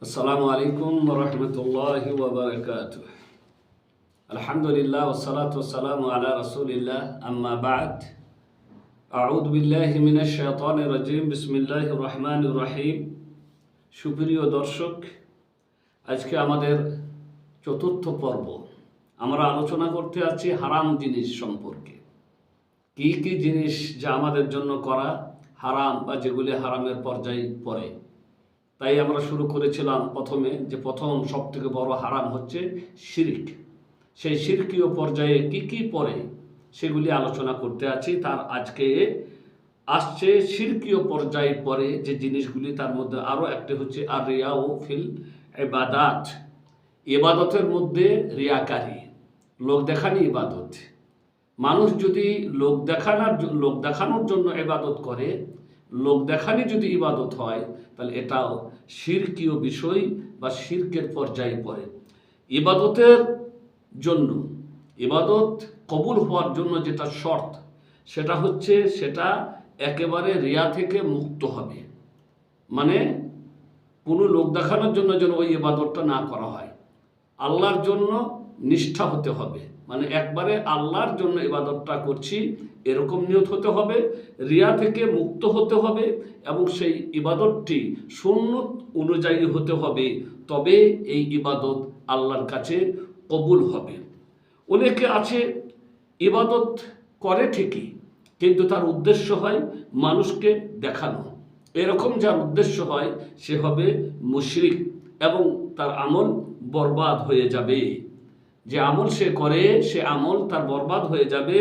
আসসালামু আলাইকুম ওয়া রাহমাতুল্লাহি ওয়া বারাকাতুহু। আলহামদুলিল্লাহ ওয়াসসালাতু ওয়াসসালামু আলা রাসূলিল্লাহ, আম্মা বা'দ। আউযু বিল্লাহি মিনাশ শাইতানির রাজীম। বিসমিল্লাহির রহমানির রহিম। সুপ্রিয় দর্শক, আজকে আমাদের চতুর্থ পর্ব। আমরা আলোচনা করতে আছি হারাম জিনিস সম্পর্কে। কি কি জিনিস যা আমাদের জন্য করা হারাম বা যেগুলি হারামের পর্যায়ে পড়ে। তাই আমরা শুরু করেছিলাম প্রথমে যে প্রথম সবথেকে বড় হারাম হচ্ছে শিরক। সেই শিরকীয় পর্যায়ে কি কি পড়ে সেগুলি আলোচনা করতে আছি। তার আজকে আসছে শিরকীয় পর্যায়ে পড়ে যে জিনিসগুলি, তার মধ্যে আরও একটি হচ্ছে আর রিয়া ও ফিল ইবাদাত। ইবাদতের মধ্যে রিয়াকারী, লোক দেখানি ইবাদত। মানুষ যদি লোক দেখানোর জন্য ইবাদত করে, লোক দেখানি যদি ইবাদত হয়, তাহলে এটাও শিরকীয় বিষয় বা শিরকের পর্যায়ে পড়ে। ইবাদতের জন্য, ইবাদত কবুল হওয়ার জন্য যেটা শর্ত, সেটা হচ্ছে সেটা একেবারে রিয়া থেকে মুক্ত হবে। মানে কোনো লোক দেখানোর জন্য যেন ওই ইবাদতটা না করা হয়, আল্লাহর জন্য নিষ্ঠা হতে হবে। মানে একবারে আল্লাহর জন্য ইবাদতটা করছি এরকম নিয়ত হতে হবে, রিয়া থেকে মুক্ত হতে হবে, এবং সেই ইবাদতটি সুন্নত অনুযায়ী হতে হবে। তবে এই ইবাদত আল্লাহর কাছে কবুল হবে। অনেকে আছে ইবাদত করে ঠিকই, কিন্তু তার উদ্দেশ্য হয় মানুষকে দেখানো। এরকম যার উদ্দেশ্য হয় সে হবে মুশরিক এবং তার আমল বরবাদ হয়ে যাবে। যে আমল সে করে সে আমল তার বরবাদ হয়ে যাবে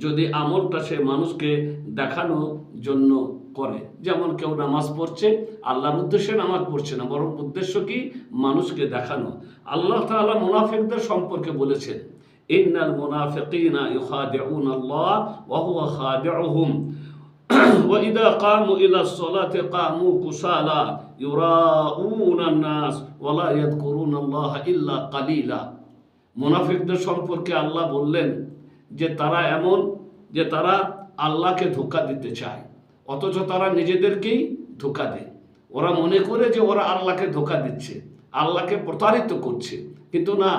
যদি আমলটা সে মানুষকে দেখানোর জন্য করে। যেমন কেউ নামাজ পড়ছে, আল্লাহর উদ্দেশ্যে নামাজ পড়ছে না, বরং উদ্দেশ্য কি মানুষকে দেখানো। আল্লাহ তাআলা মুনাফিকদের সম্পর্কে বলেছেন, ইন্নাল মুনাফিকিনা ইউখাদিউনাল্লাহ ওয়া হুয়া খাদিউহুম ওয়া ইযা কামু ইলাস সালাতি কামু কুসালা ইউরাউনান নাস ওয়া লা ইয়াযকুরুনাল্লাহা ইল্লা কালিলা। মুনাফিকদের সম্পর্কে আল্লাহ বললেন যে তারা এমন, যে তারা আল্লাহকে ধোঁকা দিতে চায়, অথচ তারা নিজেদেরকেই ধোঁকা দেয়। ওরা মনে করে যে ওরা আল্লাহকে ধোঁকা দিচ্ছে, আল্লাহকে প্রতারিত করছে, কিন্তু না,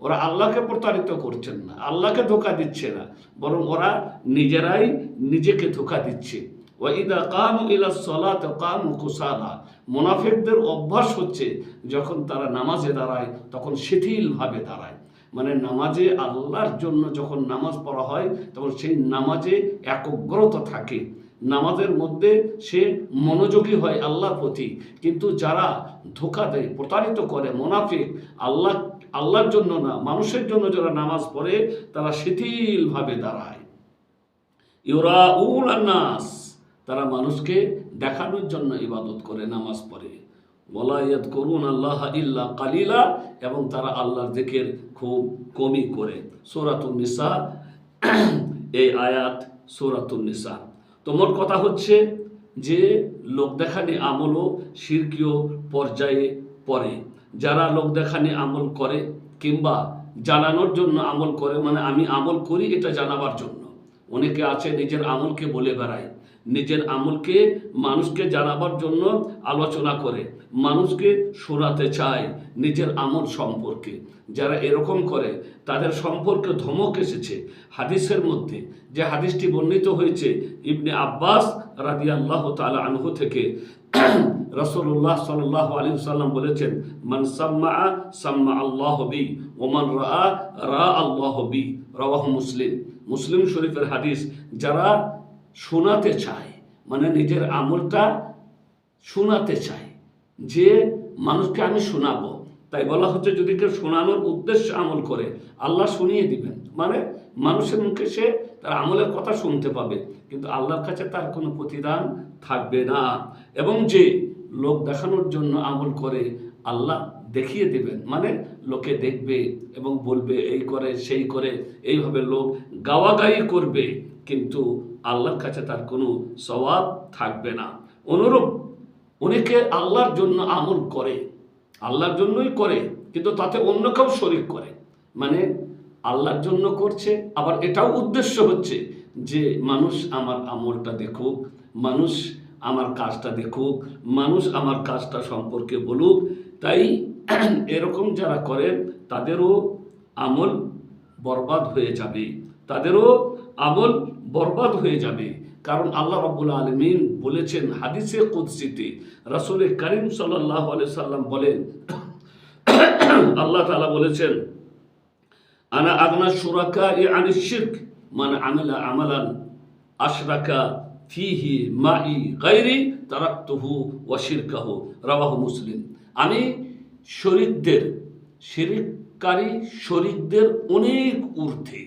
ওরা আল্লাহকে প্রতারিত করছেন না, আল্লাহকে ধোঁকা দিচ্ছে না, বরং ওরা নিজেরাই নিজেকে ধোঁকা দিচ্ছে। ওয়াইদা কামু ইলাস সালাতি কামু কুসালা। মুনাফিকদের অভ্যাস হচ্ছে যখন তারা নামাজে দাঁড়ায় তখন শিথিলভাবে দাঁড়ায়। মানে নামাজে আল্লাহর জন্য যখন নামাজ পড়া হয় তখন সেই নামাজে একগ্রতা থাকে, নামাজের মধ্যে সে মনোযোগী হয় আল্লাহর প্রতি। কিন্তু যারা ধোঁকা দেয়, প্রতারিত করে, মুনাফিক, আল্লাহর জন্য না মানুষের জন্য যারা নামাজ পড়ে তারা শিথিলভাবে দাঁড়ায়। ইউরাউনান নাস, তারা মানুষকে দেখানোর জন্য ইবাদত করে, নামাজ পড়ে। ওয়ালা ইয়াযকুরুনাল্লাহা ইল্লা কালিলা, এবং তারা আল্লাহর জিকির খুব কমই করে। সূরাতুন নিসা, এই আয়াত সূরাতুন নিসা। তো মোট কথা হচ্ছে যে লোক দেখানি আমলও শিরকীয় পর্যায়ে পড়ে। যারা লোক দেখানি আমল করে কিংবা জানানোর জন্য আমল করে, মানে আমি আমল করি এটা জানাবার জন্য। অনেকে আছে নিজের আমলকে বলে বেড়ায়, নিজের আমলকে মানুষকে জানাবার জন্য আলোচনা করে, মানুষকে শোনাতে চায় নিজের আমল সম্পর্কে। যারা এরকম করে তাদের সম্পর্কে ধমক এসেছে হাদিসের মধ্যে। যে হাদিসটি বর্ণিত হয়েছে ইবনে আব্বাস রাদিয়াল্লাহু তাআলা আনহু থেকে, রাসূলুল্লাহ সাল্লাল্লাহু আলাইহি ওয়াসাল্লাম বলেছেন, মান সাম্মা সাম্মা আল্লাহু বি ওয়া মান রাআ রা আল্লাহু বি। রাওয়াহু মুসলিম। মুসলিম শরীফের হাদিস। যারা শোনাতে চায়, মানে নিজের আমলটা শোনাতে চায়, যে মানুষকে আমি শোনাবো, তাই বলা হচ্ছে যদি কেউ শোনানোর উদ্দেশ্যে আমল করে আল্লাহ শুনিয়ে দিবেন। মানে মানুষের মুখে সে তার আমলের কথা শুনতে পাবে, কিন্তু আল্লাহর কাছে তার কোনো প্রতিদান থাকবে না। এবং যে লোক দেখানোর জন্য আমল করে আল্লাহ দেখিয়ে দেবেন, মানে লোকে দেখবে এবং বলবে এই করে সেই করে, এইভাবে লোক গাওয়াগাই করবে, কিন্তু আল্লাহর কাছে তার কোনো সওয়াব থাকবে না। অনুরূপ অনেকে আল্লাহর জন্য আমল করে, আল্লাহর জন্যই করে, কিন্তু তাতে অন্য কেউ শরীক করে। মানে আল্লাহর জন্য করছে, আবার এটাও উদ্দেশ্য হচ্ছে যে মানুষ আমার আমলটা দেখুক, মানুষ আমার কাজটা দেখুক, মানুষ আমার কাজটা সম্পর্কে বলুক, তাই এরকম যারা করেন তাদেরও আমল বরবাদ হয়ে যাবে, তাদেরও আমল বরবাদ হয়ে যাবে। কারণ আল্লাহ রাব্বুল আলামিন বলেছেন হাদিসে কুদসিতে, রাসূল করিম সাল্লাল্লাহু আলাইহি সাল্লাম বলেন, আল্লাহ তাআলা বলেছেন, আনা আগনা শুরাকাই আনিশ শিরক মান আমিলা আমালান আশরাকা ফিহি মাই গায়রি তারাকতুহু ওয়া শিরকাহু, রাওয়াহু মুসলিম। আমি শিরিককারী শরীকদের অনেক ঊর্ধ্বে,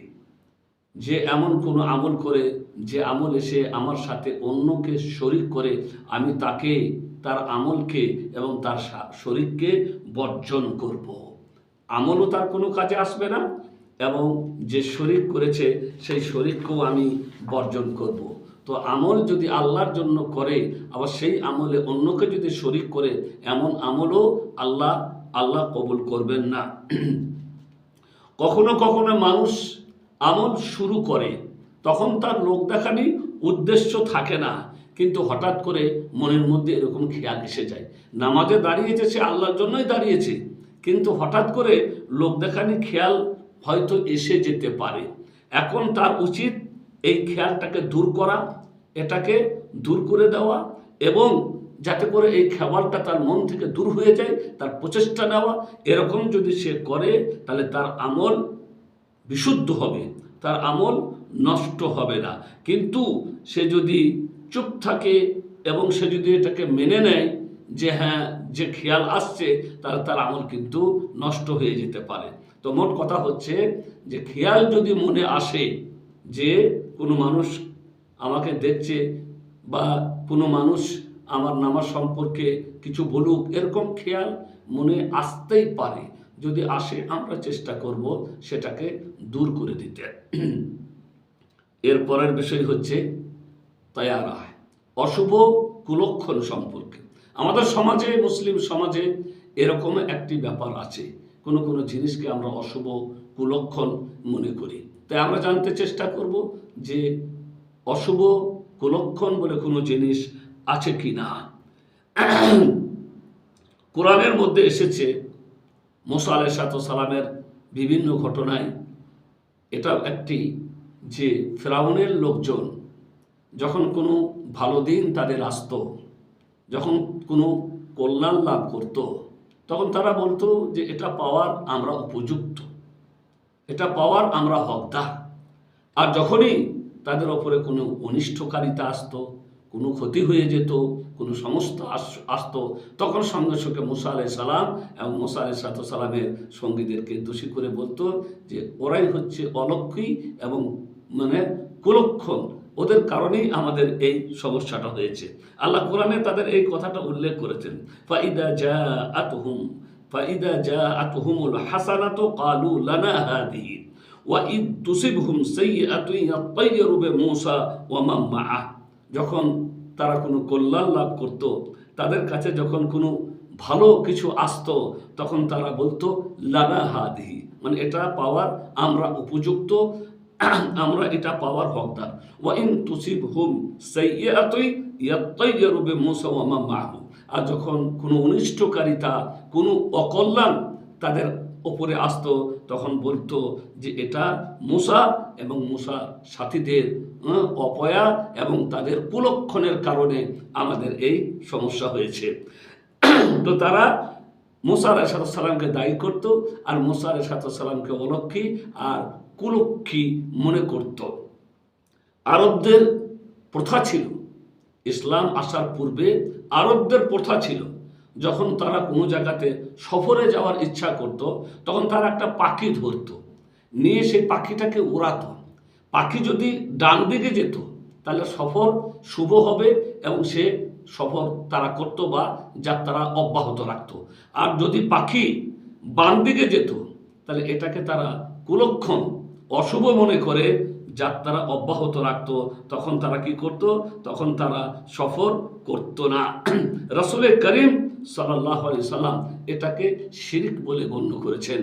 যে এমন কোনো আমল করে, যে আমল এসে আমার সাথে অন্যকে শরিক করে, আমি তাকে, তার আমলকে এবং তার শরিককে বর্জন করব। আমলও তার কোনো কাজে আসবে না এবং যে শরিক করেছে সেই শরিককেও আমি বর্জন করব। তো আমল যদি আল্লাহর জন্য করে, আবার সেই আমলে অন্যকে যদি শরিক করে, এমন আমলও আল্লাহ কবুল করবেন না। কখনো কখনো মানুষ আমল শুরু করে, তখন তার লোক দেখানি উদ্দেশ্য থাকে না, কিন্তু হঠাৎ করে মনের মধ্যে এরকম খেয়াল এসে যায়, নামাজে দাঁড়িয়েছে, সে আল্লাহর জন্যই দাঁড়িয়েছে, কিন্তু হঠাৎ করে লোক দেখানি খেয়াল হয়তো এসে যেতে পারে। এখন তার উচিত এই খেয়ালটাকে দূর করা, এটাকে দূর করে দেওয়া, এবং যাতে করে এই খেয়ালটা তার মন থেকে দূর হয়ে যায়, তার প্রচেষ্টা নেওয়া। এরকম যদি সে করে তাহলে তার আমল বিশুদ্ধ হবে, তার আমল নষ্ট হবে না। কিন্তু সে যদি চুপ থাকে এবং সে যদি এটাকে মেনে নেয় যে হ্যাঁ, যে খেয়াল আসছে, তাহলে তার আমল কিন্তু নষ্ট হয়ে যেতে পারে। তো মোট কথা হচ্ছে যে খেয়াল যদি মনে আসে যে কোনো মানুষ আমাকে দেখছে বা কোনো মানুষ আমার নামাজ সম্পর্কে কিছু বলুক, এরকম খেয়াল মনে আসতেই পারে। যদি আসে আমরা চেষ্টা করব সেটাকে দূর করে দিতে। এরপরের বিষয় হচ্ছে তায়ারা, অশুভ কুলক্ষণ সম্পর্কে। আমাদের সমাজে, মুসলিম সমাজে এরকম একটি ব্যাপার আছে, কোনো কোনো জিনিসকে আমরা অশুভ কুলক্ষণ মনে করি। তাই আমরা জানতে চেষ্টা করব যে অশুভ কুলক্ষণ বলে কোনো জিনিস আছে কি না। কোরআনের মধ্যে এসেছে মুসা আলাইহিস সালামের বিভিন্ন ঘটনায়, এটা একটি যে ফেরাউনের লোকজন যখন কোনো ভালো দিন তাদের আসত, যখন কোনো কল্যাণ লাভ করত, তখন তারা বলতো যে এটা পাওয়ার আমরা উপযুক্ত, এটা পাওয়ার আমরা হকদার। আর যখনই তাদের ওপরে কোনো অনিষ্টকারিতা আসতো, কোনো ক্ষতি হয়ে যেত, কোনো সমস্যা আসতো, তখন সঙ্গে সঙ্গে মুসা আলাইহিস সালাম এবং মুসা আলাইহিস সালামের সঙ্গীদেরকে দোষী করে বলতো যে ওরাই হচ্ছে অলক্ষী এবং কুলক্ষণ, ওদের কারণেই আমাদের এই সমস্যাটা হয়েছে। আল্লাহ কোরআনে তাদের এই কথাটা উল্লেখ করেছেন, ফাইদা জাআতুহুমুল হাসানাতু ক্বালু লানা হাদিহি ওয়া ইদ তুসিবহুম সাইয়্যাতুন ইয়াত্তায়্যারু বিমূসা ওয়া মান মাআহ। যখন তারা কোনো কল্যাণ লাভ করত, তাদের কাছে যখন কোনো ভালো কিছু আসতো, তখন তারা বলতো লানা হাদিহি, এটা পাওয়ার আমরা উপযুক্ত, আমরা এটা পাওয়ার হকদার। ওয়া ইন তুসিবহুম সাইয়্যাতুন ইয়াত্তায়্যারু বিমূসা ওয়া মান মাআহু। আর যখন কোনো অনিষ্টকারিতা, কোনো অকল্যাণ তাদের ওপরে আসতো, তখন বলতো যে এটা মুসা এবং মুসা সাথীদের অপয়া এবং তাদের কুলক্ষণের কারণে আমাদের এই সমস্যা হয়েছে। তো তারা মুসা আলাইহিস সালামকে দায়ী করত, আর মুসা আলাইহিস সালামকে অলক্ষী আর কুলক্ষী মনে করত। আরবদের প্রথা ছিল, ইসলাম আসার পূর্বে আরবদের প্রথা ছিল, যখন তারা কোনো জায়গাতে সফরে যাওয়ার ইচ্ছা করত, তখন তারা একটা পাখি ধরত, নিয়ে সেই পাখিটাকে উড়াতো। পাখি যদি ডান দিকে যেত তাহলে সফর শুভ হবে এবং সে সফর তারা করত বা যাত্রা অব্যাহত রাখত। আর যদি পাখি বাম দিকে যেত তাহলে এটাকে তারা কুলক্ষণ, অশুভ মনে করে যাত্রা অব্যাহত রাখত। তখন তারা কি করত? তখন তারা সফর করত না। রাসূল করিম সাল্লাল্লাহু আলাইহি সাল্লাম এটাকে শিরক বলে গণ্য করেছেন।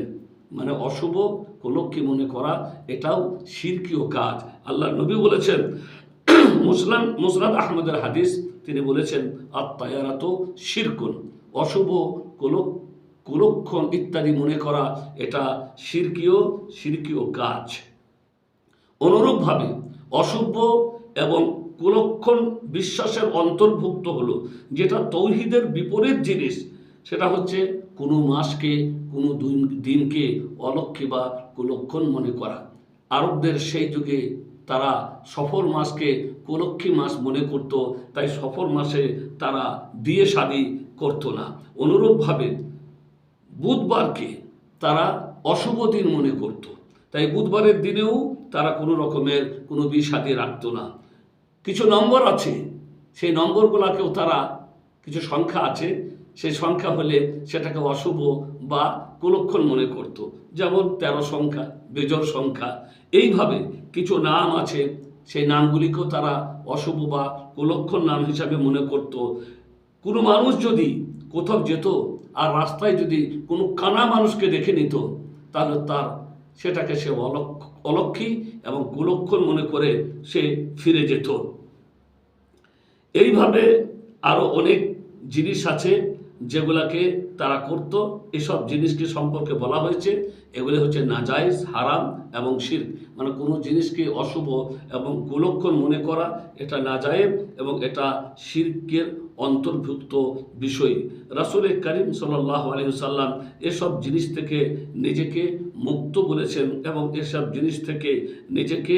অশুভ কুলক্ষী মনে করা এটাও শিরকীয় কাজ। আল্লাহ নবী বলেছেন, মুসনাদ আহমদের হাদিস, তিনি বলেছেন আত-তায়ারাতু শিরকুন, অশুভ কুলক্ষণ ইত্যাদি মনে করা এটা শিরকীয় কাজ। অনুরূপভাবে অশুভ এবং কুলক্ষণ বিশ্বাসের অন্তর্ভুক্ত হলো যেটা তৌহিদের বিপরীত জিনিস, সেটা হচ্ছে কোনো মাসকে কোনো দিনকে অলক্ষী বা কুলক্ষণ মনে করা। আরবদের সেই যুগে তারা সফর মাসকে কুলক্ষী মাস মনে করত, তাই সফর মাসে তারা বিয়ে শাদী করতো না। অনুরূপভাবে বুধবারকে তারা অশুভ দিন মনে করত, তাই বুধবারের দিনেও তারা কোনো রকমের কোনো বিয়ে শাদী রাখতো না। কিছু নম্বর আছে, সেই নম্বরগুলোকেও তারা, কিছু সংখ্যা আছে, সেই সংখ্যা হলে সেটাকে অশুভ বা কুলক্ষণ মনে করত, যেমন 13 সংখ্যা, বেজোড় সংখ্যা। এইভাবে কিছু নাম আছে, সেই নামগুলিকেও তারা অশুভ বা কুলক্ষণ নাম হিসাবে মনে করত। কোনো মানুষ যদি কোথাও যেত আর রাস্তায় যদি কোনো কানা মানুষকে দেখে নিত, তাহলে সেটাকে সে অলক্ষী এবং কুলক্ষণ মনে করে সে ফিরে যেত। এইভাবে আরও অনেক জিনিস আছে যেগুলাকে তারা করত। এসব জিনিসকে সম্পর্কে বলা হয়েছে এগুলি হচ্ছে নাজায়েজ, হারাম এবং শিরক। মানে কোনো জিনিসকে অশুভ এবং কুলক্ষণ মনে করা এটা নাজায়েজ এবং এটা শিরকের অন্তর্ভুক্ত বিষয়। রাসূল করিম সাল্লাল্লাহু আলাইহি ওয়াসাল্লাম এসব জিনিস থেকে নিজেকে মুক্ত বলেছেন এবং এসব জিনিস থেকে নিজেকে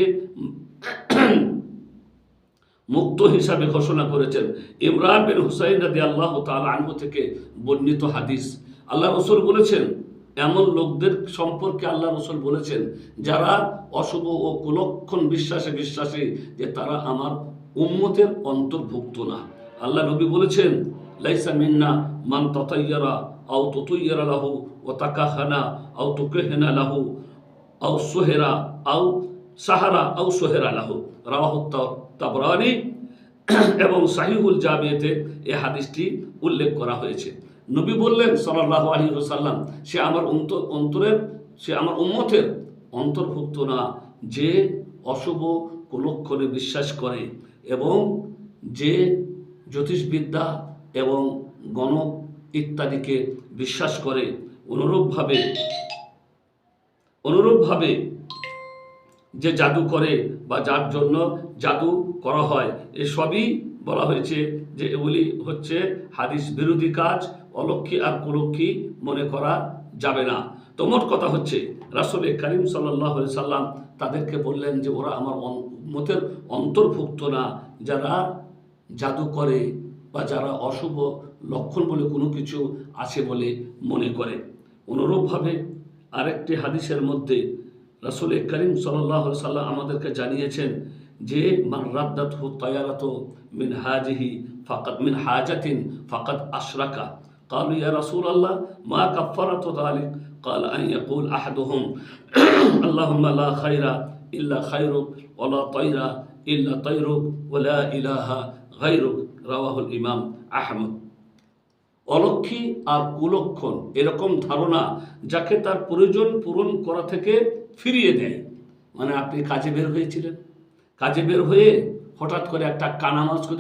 মুক্ত হিসাবে ঘোষণা করেছেন। ইমরান বিন হুসাইন রাদিয়াল্লাহু তাআলা আনহু থেকে বর্ণিত হাদিস, আল্লাহ রাসূল বলেছেন, এমন লোকদের সম্পর্কে আল্লাহ রাসূল বলেছেন যারা অশুভ ও কুলক্ষণ বিশ্বাসী যে তারা আমার উম্মতের অন্তর্ভুক্ত না। আল্লাহ নবী বলেছেন, লাইসা মিন্না মান তাতায়্যারা আও তুতায়্যারা লাহু ওয়া তাকাহানা আও তুকাহানা লাহু আও সুহেরা আও সাহারা আও সুহেরা লাহু, রাওয়াহু তাবরানী এবং সাহিহুল জামিয়াতে এই হাদিসটি উল্লেখ করা হয়েছে। নবী বললেন সাল্লাল্লাহু আলাইহি ওয়াসাল্লাম, সে আমার উম্মতের অন্তর্ভুক্ত না যে অশুভ কুলক্ষণে বিশ্বাস করে এবং যে জ্যোতিষবিদ্যা এবং গণক ইত্যাদিকে বিশ্বাস করে। অনুরূপভাবে যে জাদু করে বা যার জন্য জাদু করা হয়, এসবই বলা হয়েছে যে এগুলি হচ্ছে হাদিস বিরোধী কাজ, অলক্ষী আর কুলক্ষী মনে করা যাবে না। তো মোট কথা হচ্ছে রাসূল করিম সাল্লাল্লাহু আলাইহি সাল্লাম তাদেরকে বললেন যে ওরা আমার উম্মতের অন্তর্ভুক্ত না যারা জাদু করে বা যারা অশুভ লক্ষণ বলে কোনো কিছু আছে বলে মনে করে। অনুরূপভাবে আরেকটি হাদিসের মধ্যে রাসূল করিম সাল্লাল্লাহু আলাইহি সাল্লাম আমাদেরকে জানিয়েছেন যে মান রাদ্দাতহু তায়ারাতু মিন হাজাতিন ফাকাদ আশরাকা। قالوا يا رسول الله ما كفارة ذلك؟ قال أن يقول أحدهم اللهم لا خير إلا خيرك ولا طير إلا طيرك ولا إله غيرك رواه الإمام أحمد। অলক্ষী আর কুলক্ষণ এরকম ধারণা যাকে তার প্রয়োজন পূরণ করা থেকে ফিরিয়ে দেয়। মানে আপনি কাজে বের হয়েছিলেন, কাজে বের হয়ে হঠাৎ করে একটা কানা মাছকে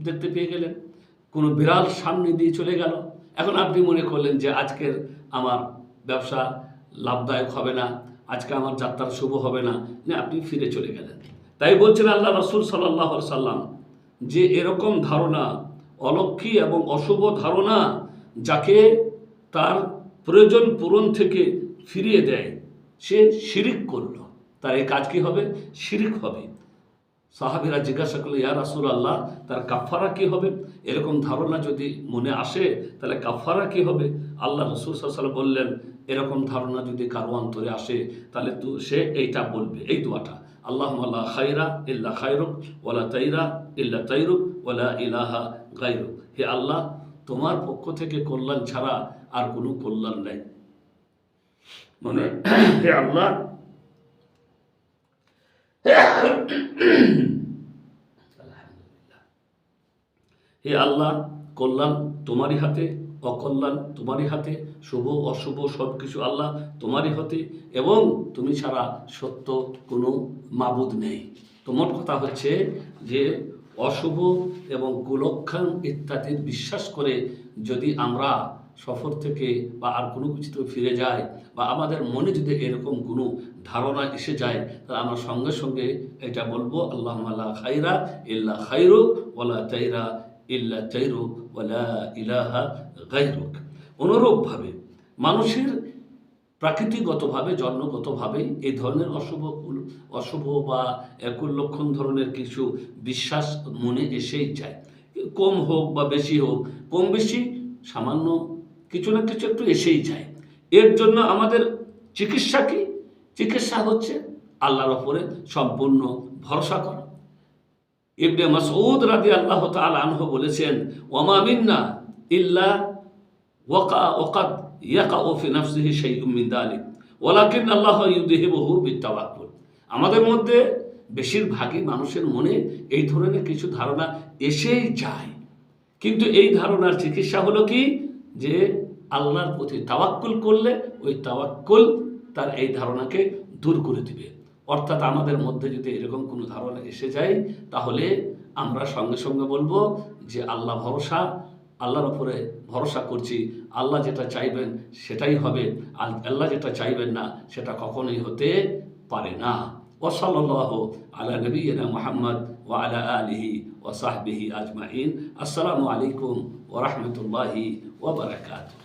দেখতে পেয়ে গেলেন, কোনো বিড়াল সামনে দিয়ে চলে গেল, এখন আপনি মনে করলেন যে আজকের আমার ব্যবসা লাভদায়ক হবে না, আজকে আমার যাত্রা শুভ হবে না, আপনি ফিরে চলে গেলেন। তাই বলছেন আল্লাহ রাসূল সাল্লাল্লাহু আলাইহি সাল্লাম যে এরকম ধারণা অলক্ষী এবং অশুভ ধারণা যাকে তার প্রয়োজন পূরণ থেকে ফিরিয়ে দেয় সে শিরিক করল, তার এই কাজ কি হবে? শিরিক হবে। সাহাবীরা জিজ্ঞাসা করলো, ইয়া রাসূলুল্লাহ, তার কাফারা কি হবে? এরকম ধারণা যদি মনে আসে তাহলে কাফারা কি হবে? আল্লাহ রাসূল সাল্লাল্লাহু আলাইহি ওয়াসাল্লাম বললেন, এরকম ধারণা যদি কারো অন্তরে আসে তাহলে সে এইটা বলবে, এই দোয়াটা, আল্লাহুম্মা লা খায়রা ইল্লা খায়রুক ওয়ালা তাইরা ইল্লা তাইরুক ওয়ালা ইলাহা গায়রুক। হে আল্লাহ, তোমার পক্ষ থেকে কল্যাণ ছাড়া আর কোনো কল্যাণ নেই। মানে হে আল্লাহ, হে আল্লাহ, কল্যাণ তোমারই হাতে, অকল্যাণ তোমারই হাতে, শুভ অশুভ সব কিছু আল্লাহ তোমারই হাতে, এবং তুমি ছাড়া সত্য কোনো মাবুদ নেই। তো মোট কথা হচ্ছে যে অশুভ এবং কুলক্ষণ ইত্যাদির বিশ্বাস করে যদি আমরা সফর থেকে বা আর কোনো কিছু থেকে ফিরে যায়, বা আমাদের মনে যদি এরকম কোনো ধারণা এসে যায়, তাহলে আমরা সঙ্গে সঙ্গে এটা বলবো, আল্লাহুম্মা লা খাইরা ইল্লা খাইরুক ওয়ালা তাইরা ইল্লা তাইরুক ওয়ালা ইলাহা গায়রুক। অনুরূপভাবে মানুষের প্রাকৃতিকগতভাবে জন্মগতভাবে এই ধরনের অশুভ বা কুলক্ষণ ধরনের কিছু বিশ্বাস মনে এসেই যায়, কম হোক বা বেশি হোক, কম বেশি সামান্য কিছু না কিছু একটু এসেই যায়। এর জন্য আমাদের চিকিৎসা কি? চিকিৎসা হচ্ছে আল্লাহর ওপরে সম্পূর্ণ ভরসা করা। ইবনে মাসউদ রাদিয়াল্লাহু তাআলা আনহু বলেছেন, ওয়ামা মিন্না ইল্লা ওয়াকাদ ইয়াকাউ ফি নাফসিহি শাইউম মিন যালিক ওয়ালাকিন আল্লাহ ইউযহিবুহু বিত্তাওয়াক্কুল। আমাদের মধ্যে বেশিরভাগই মানুষের মনে এই ধরনের কিছু ধারণা এসেই যায়, কিন্তু এই ধারণার চিকিৎসা হলো কি? যে আল্লাহর প্রতি তাওয়াক্কুল করলে ওই তাওয়াক্কুল তার এই ধারণাকে দূর করে দিবে। অর্থাৎ আমাদের মধ্যে যদি এরকম কোনো ধারণা এসে যায়, তাহলে আমরা সঙ্গে সঙ্গে বলবো যে আল্লাহ ভরসা, আল্লাহর উপরে ভরসা করছি, আল্লাহ যেটা চাইবেন সেটাই হবে, আর আল্লাহ যেটা চাইবেন না সেটা কখনোই হতে পারে না। ওয়া সাল্লাল্লাহু আলা নবিয়িনা মুহাম্মদ ওয়া আলা আলিহি ওয়া সাহবিহি আজমাইন। আসসালামু আলাইকুম ওয়া রাহমাতুল্লাহি ওয়া বারাকাতুহু।